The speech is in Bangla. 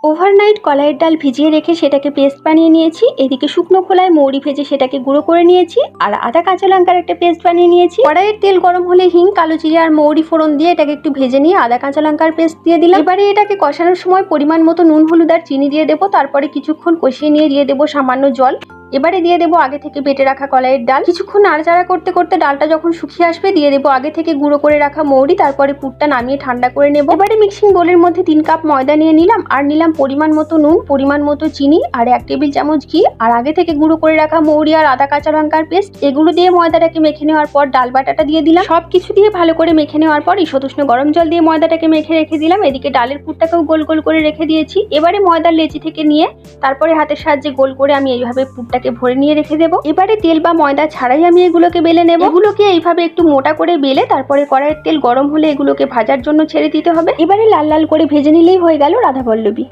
ওভারনাইট কলাইয়ের ডাল ভিজিয়ে রেখে সেটাকে পেস্ট বানিয়ে নিয়েছি। এদিকে শুকনো খোলায় মৌরি ভেজে সেটাকে গুঁড়ো করে নিয়েছি, আর আদা কাঁচা লঙ্কার একটা পেস্ট বানিয়ে নিয়েছি। কড়াইয়ের তেল গরম হলে হিং, কালো জিরে আর মৌরি ফোড়ন দিয়ে এটাকে একটু ভেজে নিয়ে আদা কাঁচা লঙ্কার পেস্ট দিয়ে দিলাম। এবারে এটাকে কষানোর সময় পরিমাণ মতো নুন, হলুদ আর চিনি দিয়ে দেবো। তারপরে কিছুক্ষণ কষিয়ে নিয়ে দিয়ে দেবো সামান্য জল। এবারে দিয়ে দেবো আগে থেকে বেটে রাখা কলাইয়ের ডাল। কিছুক্ষণ নাড়াচাড়া করতে করতে ডালটা যখন শুকিয়ে আসবে দিয়ে দেবো আগে থেকে গুঁড়ো করে রাখা মৌরি। তারপরে পুরটা নামিয়ে ঠান্ডা করে নেব। এবারে মিক্সিং বোলের মধ্যে 3 কাপ ময়দা নিয়ে নিলাম, আর নিলাম পরিমাণ মতো নুন, পরিমাণ মতো চিনি আর 1 টেবিল চামচ ঘি, আর আগে থেকে গুঁড়ো করে রাখা মৌরি আর আদা কাঁচা লঙ্কার পেস্ট। এগুলো দিয়ে ময়দাটাকে মেখে নেওয়ার পর ডাল বাটাটা দিয়ে দিলাম। সবকিছু দিয়ে ভালো করে মেখে নেওয়ার পর ঈষৎ উষ্ণ গরম জল দিয়ে ময়দাটাকে মেখে রেখে দিলাম। এদিকে ডালের পুরটাকেও গোল গোল করে রেখে দিয়েছি। এবারে ময়দার লেচি থেকে নিয়ে তারপরে হাতের সাহায্যে গোল করে আমি এইভাবে পুরটাকে ভরে নিয়ে রেখে দেবো। এবারে তেল বা ময়দা ছাড়াই আমি এগুলোকে বেলে নেব। এগুলোকে এইভাবে একটু মোটা করে বেলে তারপরে কড়াইয়ের তেল গরম হলে এগুলোকে ভাজার জন্য ছেড়ে দিতে হবে। এবারে লাল লাল করে ভেজে নিলেই হয়ে গেল রাধাবল্লভী।